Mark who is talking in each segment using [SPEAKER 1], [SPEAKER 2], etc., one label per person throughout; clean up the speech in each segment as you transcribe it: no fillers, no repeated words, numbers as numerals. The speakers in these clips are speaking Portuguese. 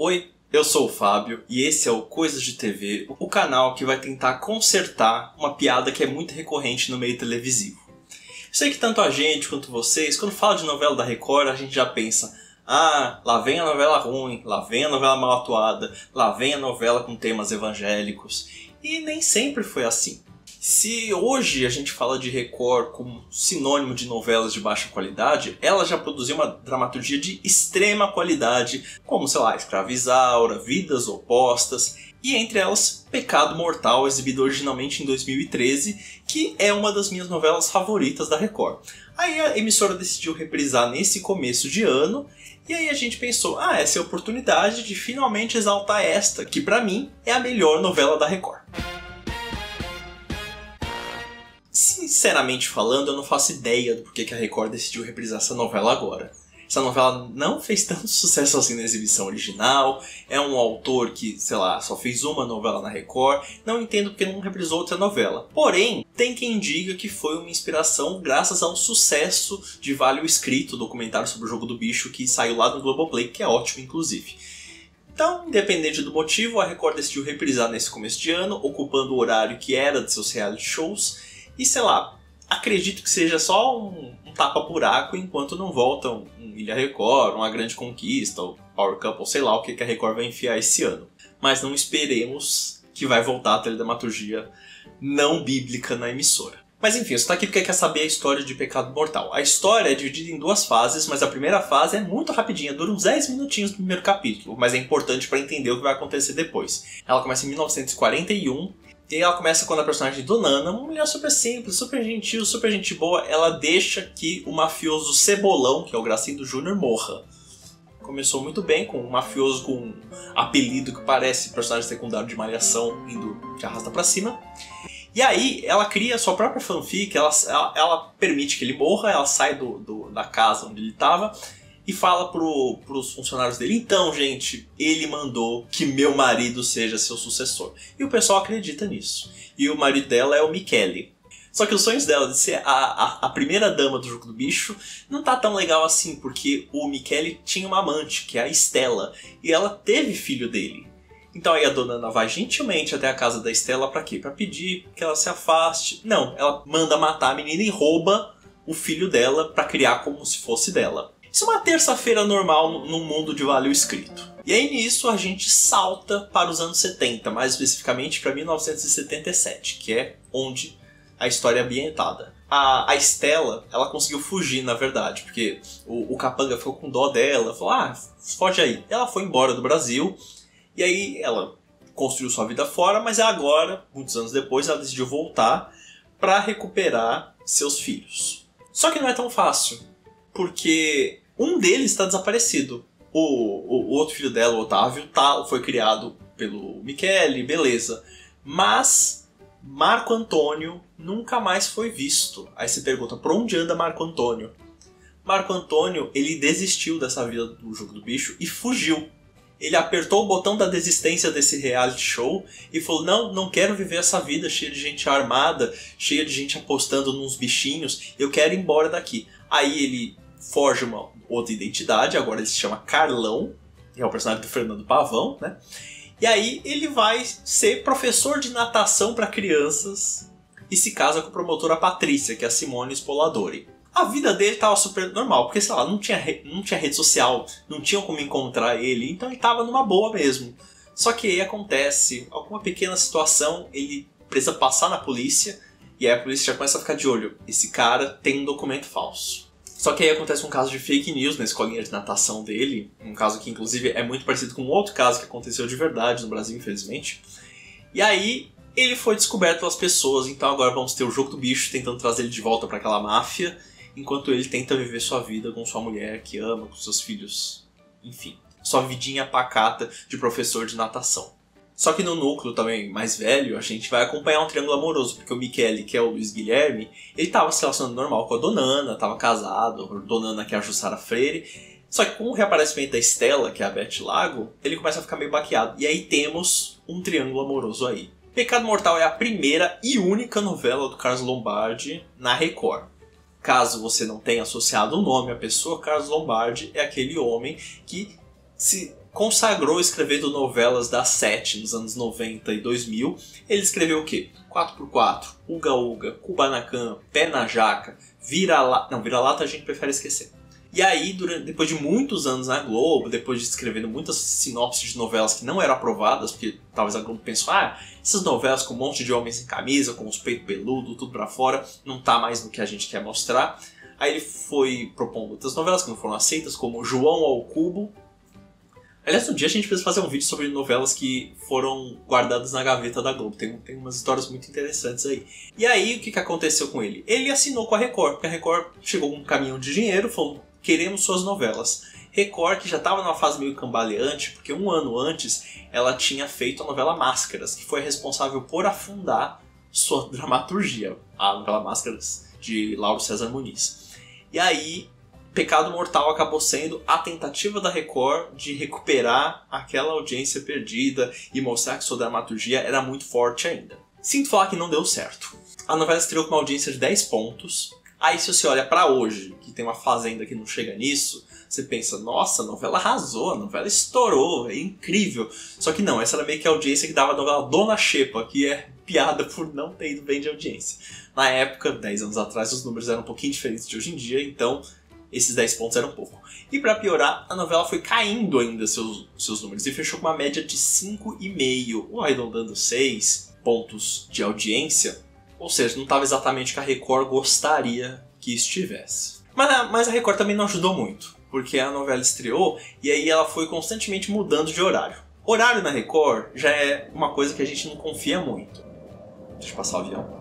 [SPEAKER 1] Oi, eu sou o Fábio e esse é o Coisas de TV, o canal que vai tentar consertar uma piada que é muito recorrente no meio televisivo. Eu sei que tanto a gente quanto vocês, quando fala de novela da Record, a gente já pensa: ah, lá vem a novela ruim, lá vem a novela mal atuada, lá vem a novela com temas evangélicos. E nem sempre foi assim. Se hoje a gente fala de Record como sinônimo de novelas de baixa qualidade, ela já produziu uma dramaturgia de extrema qualidade, como, sei lá, Escrava Isaura, Vidas Opostas, e entre elas Pecado Mortal, exibido originalmente em 2013, que é uma das minhas novelas favoritas da Record. Aí a emissora decidiu reprisar nesse começo de ano, e aí a gente pensou, essa é a oportunidade de finalmente exaltar esta, que pra mim é a melhor novela da Record. Sinceramente falando, eu não faço ideia do porquê que a Record decidiu reprisar essa novela agora. Essa novela não fez tanto sucesso assim na exibição original, é um autor que, sei lá, só fez uma novela na Record, não entendo porque não reprisou outra novela. Porém, tem quem diga que foi uma inspiração graças ao sucesso de Vale o Escrito, documentário sobre o Jogo do Bicho que saiu lá no Globoplay, que é ótimo inclusive. Então, independente do motivo, a Record decidiu reprisar nesse começo de ano, ocupando o horário que era de seus reality shows. E sei lá, acredito que seja só um tapa-buraco enquanto não voltam um Ilha Record, uma Grande Conquista, ou Power Couple, sei lá o que a Record vai enfiar esse ano. Mas não esperemos que vai voltar a teledramaturgia não bíblica na emissora. Mas enfim, você está aqui porque quer saber a história de Pecado Mortal. A história é dividida em duas fases, mas a primeira fase é muito rapidinha, dura uns 10 minutinhos no primeiro capítulo, mas é importante para entender o que vai acontecer depois. Ela começa em 1941, e aí ela começa quando a personagem Donana, uma mulher super simples, super gentil, super gente boa, ela deixa que o mafioso Cebolão, que é o Gracindo Júnior, morra. Começou muito bem, com um mafioso com um apelido que parece personagem secundário de Malhação, indo de arrasta pra cima. E aí ela cria a sua própria fanfic, ela permite que ele morra, ela sai da casa onde ele estava e fala pros funcionários dele: então, gente, ele mandou que meu marido seja seu sucessor. E o pessoal acredita nisso. E o marido dela é o Michele. Só que os sonhos dela de ser a primeira dama do Jogo do Bicho não tá tão legal assim, porque o Michele tinha uma amante, que é a Estela, e ela teve filho dele. Então aí a dona Ana vai gentilmente até a casa da Estela pra quê? Pra pedir que ela se afaste. Não, ela manda matar a menina e rouba o filho dela pra criar como se fosse dela. Isso é uma terça-feira normal num mundo de Vale o Escrito. E aí nisso a gente salta para os anos 70, mais especificamente para 1977, que é onde a história é ambientada. A Estela, ela conseguiu fugir, na verdade, porque o capanga ficou com dó dela, falou: foge aí. Ela foi embora do Brasil, e aí ela construiu sua vida fora, mas agora, muitos anos depois, ela decidiu voltar para recuperar seus filhos. Só que não é tão fácil, porque um deles está desaparecido. O outro filho dela, o Otávio, foi criado pelo Michele, beleza. Mas Marco Antônio nunca mais foi visto. Aí você pergunta, por onde anda Marco Antônio? Marco Antônio, ele desistiu dessa vida do Jogo do Bicho e fugiu. Ele apertou o botão da desistência desse reality show e falou: não quero viver essa vida cheia de gente armada, cheia de gente apostando nos bichinhos, eu quero ir embora daqui. Aí ele forja uma outra identidade, agora ele se chama Carlão, que é o personagem do Fernando Pavão, né? E aí ele vai ser professor de natação para crianças e se casa com a promotora Patrícia, que é a Simone Spoladori. A vida dele tava super normal, porque sei lá, não tinha rede social, não tinham como encontrar ele, então ele tava numa boa mesmo. Só que aí acontece alguma pequena situação, ele precisa passar na polícia, e aí a polícia já começa a ficar de olho: esse cara tem um documento falso. Só que aí acontece um caso de fake news na escolinha de natação dele, um caso que inclusive é muito parecido com um outro caso que aconteceu de verdade no Brasil, infelizmente. E aí ele foi descoberto pelas pessoas, então agora vamos ter o Jogo do Bicho tentando trazer ele de volta para aquela máfia, enquanto ele tenta viver sua vida com sua mulher que ama, com seus filhos, enfim, sua vidinha pacata de professor de natação. Só que no núcleo também mais velho, a gente vai acompanhar um triângulo amoroso, porque o Michele, que é o Luiz Guilherme, ele tava se relacionando normal com a Donana, tava casado, a Donana, que é a Jussara Freire, só que com o reaparecimento da Estela, que é a Beth Lago, ele começa a ficar meio baqueado, e aí temos um triângulo amoroso aí. Pecado Mortal é a primeira e única novela do Carlos Lombardi na Record. Caso você não tenha associado o nome à pessoa, Carlos Lombardi é aquele homem que se consagrou escrevendo novelas da Sete nos anos 90 e 2000. Ele escreveu o quê? 4x4, Uga Uga, Kubanacan, Pé na Jaca, Vira-Lata... Não, Vira-Lata a gente prefere esquecer. E aí, depois de muitos anos na Globo, depois de escrevendo muitas sinopses de novelas que não eram aprovadas, porque talvez a Globo pensou, essas novelas com um monte de homens sem camisa, com os peitos peludos, tudo pra fora, não tá mais no que a gente quer mostrar. Aí ele foi propondo outras novelas que não foram aceitas, como João ao Cubo. Aliás, um dia a gente precisa fazer um vídeo sobre novelas que foram guardadas na gaveta da Globo. Tem umas histórias muito interessantes aí. E aí, o que aconteceu com ele? Ele assinou com a Record, porque a Record chegou com um caminhão de dinheiro, falou, queremos suas novelas. Record, que já estava numa fase meio cambaleante, porque um ano antes ela tinha feito a novela Máscaras, que foi responsável por afundar sua dramaturgia, a novela Máscaras de Lauro César Muniz. E aí, Pecado Mortal acabou sendo a tentativa da Record de recuperar aquela audiência perdida e mostrar que sua dramaturgia era muito forte ainda. Sinto falar que não deu certo. A novela estreou com uma audiência de 10 pontos. Aí se você olha pra hoje, que tem uma Fazenda que não chega nisso, você pensa, nossa, a novela arrasou, a novela estourou, é incrível. Só que não, essa era meio que a audiência que dava a novela Dona Xepa, que é piada por não ter ido bem de audiência. Na época, 10 anos atrás, os números eram um pouquinho diferentes de hoje em dia, então esses 10 pontos eram pouco. E pra piorar, a novela foi caindo ainda seus números e fechou com uma média de 5,5, o arredondando 6 pontos de audiência. Ou seja, não estava exatamente o que a Record gostaria que estivesse. Mas a Record também não ajudou muito, porque a novela estreou e aí ela foi constantemente mudando de horário. Horário na Record já é uma coisa que a gente não confia muito. Deixa eu passar o avião.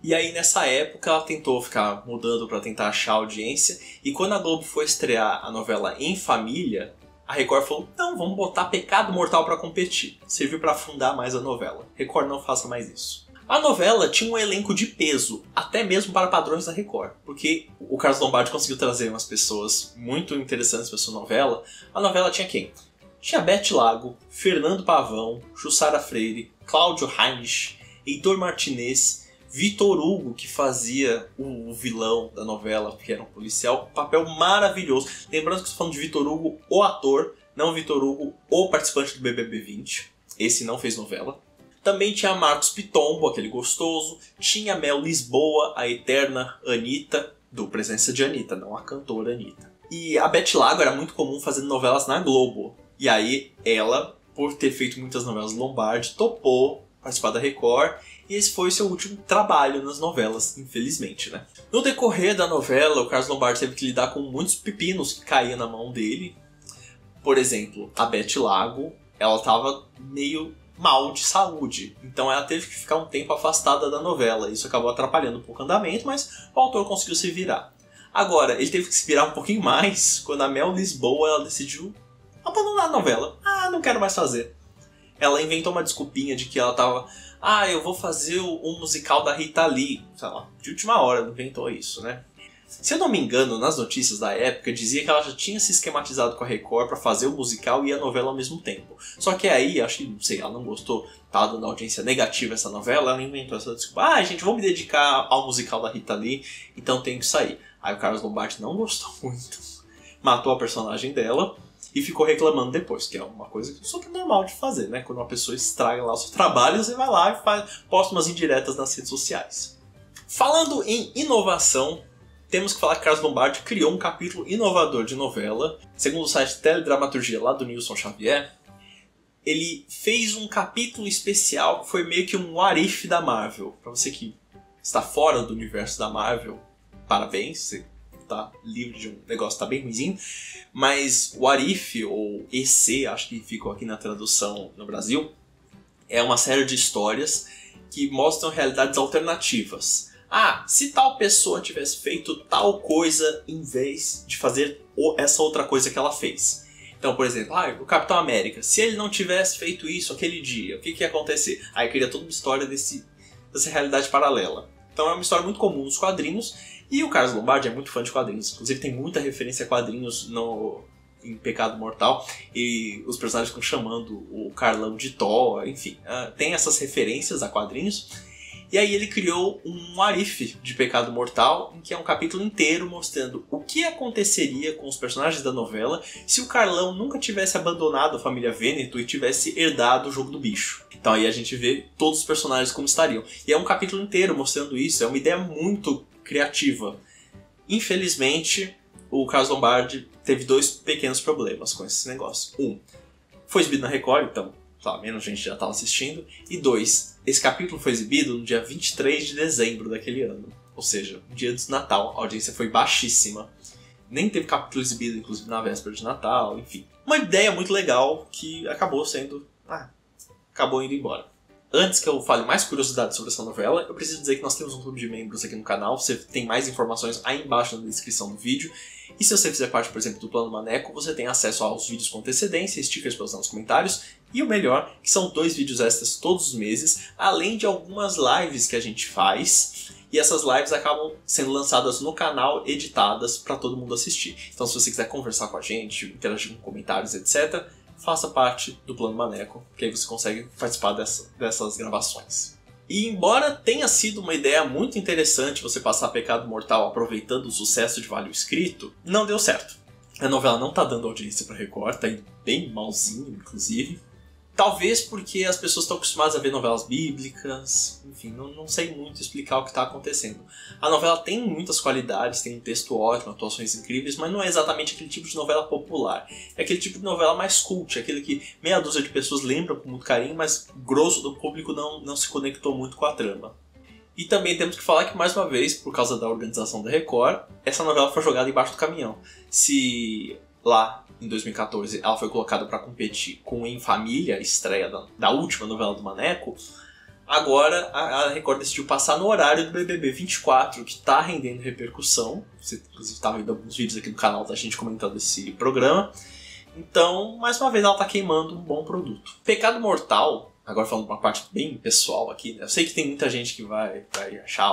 [SPEAKER 1] E aí nessa época ela tentou ficar mudando para tentar achar audiência, e quando a Globo foi estrear a novela Em Família, a Record falou, não, vamos botar Pecado Mortal para competir. Serviu para afundar mais a novela. Record, não faça mais isso. A novela tinha um elenco de peso, até mesmo para padrões da Record, porque o Carlos Lombardi conseguiu trazer umas pessoas muito interessantes para sua novela. A novela tinha quem? Tinha Beth Lago, Fernando Pavão, Jussara Freire, Cláudio Heinrich, Heitor Martinez, Vitor Hugo, que fazia o vilão da novela, que era um policial, papel maravilhoso. Lembrando que estou falando de Vitor Hugo, o ator, não Vitor Hugo, o participante do BBB 20. Esse não fez novela. Também tinha Marcos Pitombo, aquele gostoso. Tinha Mel Lisboa, a eterna Anitta, do Presença de Anitta, não a cantora Anitta. E a Beth Lago era muito comum fazendo novelas na Globo. E aí ela, por ter feito muitas novelas Lombardi, topou participar da Record. E esse foi o seu último trabalho nas novelas, infelizmente, né? No decorrer da novela, o Carlos Lombardi teve que lidar com muitos pepinos que caíam na mão dele. Por exemplo, a Beth Lago, ela estava meio mal de saúde, então ela teve que ficar um tempo afastada da novela. Isso acabou atrapalhando um pouco o andamento, mas o autor conseguiu se virar. Agora, ele teve que se virar um pouquinho mais quando a Mel Lisboa ela decidiu abandonar a novela. Não quero mais fazer. Ela inventou uma desculpinha de que ela tava... eu vou fazer um musical da Rita Lee. Sei lá, de última hora ela inventou isso, né? Se eu não me engano, nas notícias da época, dizia que ela já tinha se esquematizado com a Record pra fazer o musical e a novela ao mesmo tempo. Só que aí, acho que, não sei, ela não gostou, tava dando audiência negativa essa novela, ela inventou essa desculpa. Gente, vou me dedicar ao musical da Rita Lee, então tenho que sair. Aí o Carlos Lombardi não gostou muito, matou a personagem dela e ficou reclamando depois, que é uma coisa super normal de fazer, né? Quando uma pessoa estraga lá o seu trabalho, você vai lá e posta umas indiretas nas redes sociais. Falando em inovação, temos que falar que Carlos Lombardi criou um capítulo inovador de novela. Segundo o site Teledramaturgia lá do Nilson Xavier, ele fez um capítulo especial que foi meio que um what if da Marvel. Pra você que está fora do universo da Marvel, parabéns, você tá livre de um negócio que tá bem ruimzinho. Mas what if, ou EC, acho que ficou aqui na tradução no Brasil, é uma série de histórias que mostram realidades alternativas. Se tal pessoa tivesse feito tal coisa em vez de fazer essa outra coisa que ela fez. Então, por exemplo, o Capitão América, se ele não tivesse feito isso aquele dia, o que ia acontecer? Aí cria toda uma história dessa realidade paralela. Então é uma história muito comum nos quadrinhos, e o Carlos Lombardi é muito fã de quadrinhos. Inclusive tem muita referência a quadrinhos em Pecado Mortal, e os personagens ficam chamando o Carlão de Thor, enfim. Tem essas referências a quadrinhos. E aí ele criou um Arif de Pecado Mortal, em que é um capítulo inteiro mostrando o que aconteceria com os personagens da novela se o Carlão nunca tivesse abandonado a família Vêneto e tivesse herdado o jogo do bicho. Então aí a gente vê todos os personagens como estariam. E é um capítulo inteiro mostrando isso, é uma ideia muito criativa. Infelizmente, o Carlos Lombardi teve 2 pequenos problemas com esse negócio. Foi exibido na Record, então menos gente já estava assistindo. E 2, esse capítulo foi exibido no dia 23 de dezembro daquele ano. Ou seja, no dia do Natal, a audiência foi baixíssima. Nem teve capítulo exibido, inclusive, na véspera de Natal, enfim. Uma ideia muito legal que acabou indo embora. Antes que eu fale mais curiosidades sobre essa novela, eu preciso dizer que nós temos um clube de membros aqui no canal. Você tem mais informações aí embaixo na descrição do vídeo. E se você fizer parte, por exemplo, do Plano Maneco, você tem acesso aos vídeos com antecedência, stickers para usar nos comentários. E o melhor, que são 2 vídeos extras todos os meses, além de algumas lives que a gente faz. E essas lives acabam sendo lançadas no canal, editadas, para todo mundo assistir. Então se você quiser conversar com a gente, interagir com comentários, etc., faça parte do Plano Maneco, que aí você consegue participar dessas gravações. E embora tenha sido uma ideia muito interessante você passar Pecado Mortal aproveitando o sucesso de Vale o Escrito, não deu certo. A novela não tá dando audiência pra Record, tá indo bem malzinho, inclusive. Talvez porque as pessoas estão acostumadas a ver novelas bíblicas, enfim, não sei muito explicar o que está acontecendo. A novela tem muitas qualidades, tem um texto ótimo, atuações incríveis, mas não é exatamente aquele tipo de novela popular. É aquele tipo de novela mais cult, aquele que meia dúzia de pessoas lembram com muito carinho, mas o grosso do público não se conectou muito com a trama. E também temos que falar que, mais uma vez, por causa da organização da Record, essa novela foi jogada embaixo do caminhão. Se lá em 2014 ela foi colocada para competir com Em Família, a estreia da última novela do Maneco, agora a Record decidiu passar no horário do BBB 24, que está rendendo repercussão. Você inclusive estava vendo alguns vídeos aqui no canal da gente comentando esse programa. Então, mais uma vez, ela está queimando um bom produto. Pecado Mortal, agora falando uma parte bem pessoal aqui, né? Eu sei que tem muita gente que vai achar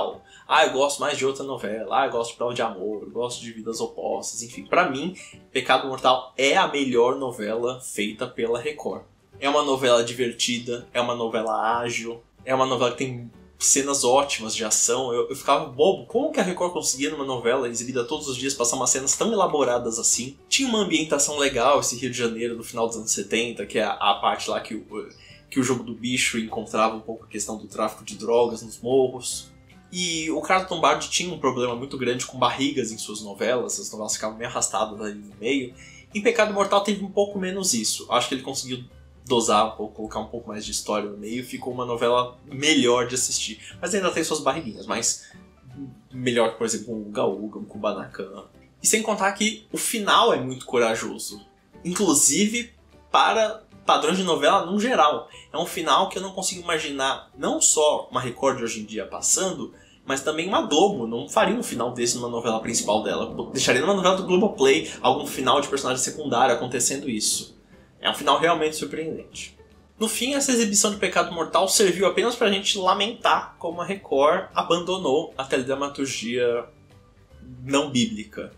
[SPEAKER 1] eu gosto mais de outra novela, eu gosto de Prova de Amor, eu gosto de Vidas Opostas, enfim. Pra mim, Pecado Mortal é a melhor novela feita pela Record. É uma novela divertida, é uma novela ágil, é uma novela que tem cenas ótimas de ação. Eu ficava bobo, como que a Record conseguia numa novela exibida todos os dias passar umas cenas tão elaboradas assim? Tinha uma ambientação legal, esse Rio de Janeiro do final dos anos 70, que é a parte lá que o jogo do bicho encontrava um pouco a questão do tráfico de drogas nos morros. E o Carlos Lombardi tinha um problema muito grande com barrigas em suas novelas, as novelas ficavam meio arrastadas ali no meio. Em Pecado Mortal teve um pouco menos isso. Acho que ele conseguiu dosar um pouco, colocar um pouco mais de história no meio, ficou uma novela melhor de assistir. Mas ainda tem suas barriguinhas, mas melhor que, por exemplo, um Uga Uga, um Kubanacan. E sem contar que o final é muito corajoso, inclusive para padrões de novela no geral. É um final que eu não consigo imaginar não só uma Record hoje em dia passando, mas também uma Globo. Não faria um final desse numa novela principal dela. Deixaria numa novela do Globoplay algum final de personagem secundário acontecendo isso. É um final realmente surpreendente. No fim, essa exibição de Pecado Mortal serviu apenas pra gente lamentar como a Record abandonou a teledramaturgia não bíblica.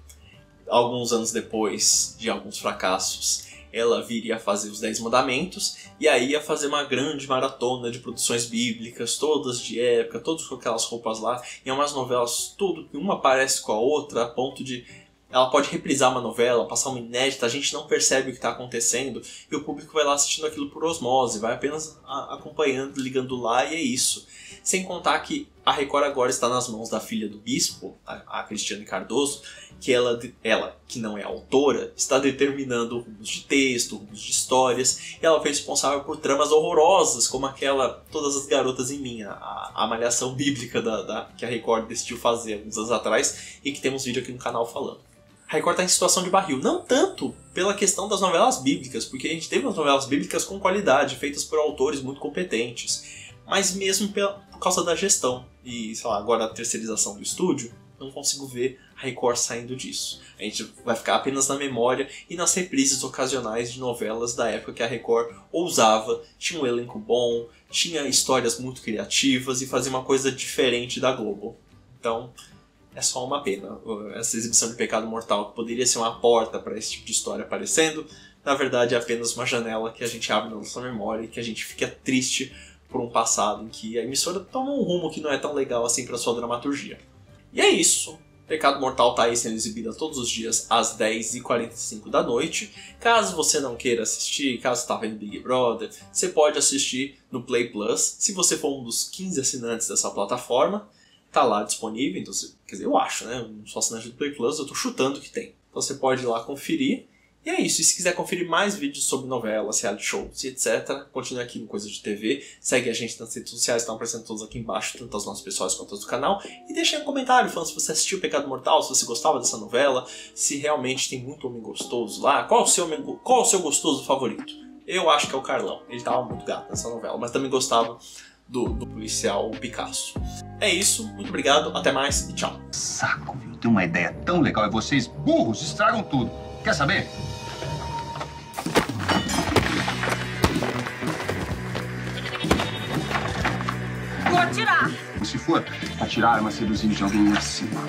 [SPEAKER 1] Alguns anos depois de alguns fracassos, ela viria a fazer os 10 Mandamentos, e aí ia fazer uma grande maratona de produções bíblicas, todas de época, todas com aquelas roupas lá, e umas novelas tudo que uma parece com a outra, a ponto de ela pode reprisar uma novela, passar uma inédita, a gente não percebe o que está acontecendo, e o público vai lá assistindo aquilo por osmose, vai apenas acompanhando, ligando lá, e é isso. Sem contar que a Record agora está nas mãos da filha do bispo, a Cristiane Cardoso, que ela, que não é autora, está determinando rumos de texto, rumos de histórias, e ela foi responsável por tramas horrorosas, como aquela Todas as Garotas em Mim, a malhação bíblica que a Record decidiu fazer alguns anos atrás, e que temos vídeo aqui no canal falando. A Record está em situação de barril, não tanto pela questão das novelas bíblicas, porque a gente teve umas novelas bíblicas com qualidade, feitas por autores muito competentes, mas mesmo por causa da gestão. E, sei lá, agora a terceirização do estúdio, não consigo ver a Record saindo disso. A gente vai ficar apenas na memória e nas reprises ocasionais de novelas da época que a Record ousava, tinha um elenco bom, tinha histórias muito criativas e fazia uma coisa diferente da Globo. Então, é só uma pena. Essa exibição de Pecado Mortal, que poderia ser uma porta para esse tipo de história aparecendo, na verdade é apenas uma janela que a gente abre na nossa memória e que a gente fica triste por um passado em que a emissora toma um rumo que não é tão legal assim para sua dramaturgia. E é isso. Pecado Mortal tá aí sendo exibido todos os dias às 10h45 da noite. Caso você não queira assistir, caso você tá vendo Big Brother, você pode assistir no Play Plus. Se você for um dos 15 assinantes dessa plataforma, tá lá disponível. Então, quer dizer, eu acho, né? Eu não sou assinante do Play Plus, eu tô chutando que tem. Então você pode ir lá conferir. E é isso, e se quiser conferir mais vídeos sobre novelas, reality shows e etc, continue aqui no Coisa de TV, segue a gente nas redes sociais, estão aparecendo todos aqui embaixo, tanto as nossas pessoais quanto as do canal, e deixe aí um comentário falando se você assistiu Pecado Mortal, se você gostava dessa novela, se realmente tem muito homem gostoso lá, qual o seu gostoso favorito? Eu acho que é o Carlão, ele tava muito gato nessa novela, mas também gostava do policial Picasso. É isso, muito obrigado, até mais e tchau.
[SPEAKER 2] Saco, viu? Tem uma ideia tão legal e vocês, burros, estragam tudo. Quer saber?
[SPEAKER 3] Vou atirar.
[SPEAKER 2] Se for, atirar é uma seduzir de alguém acima.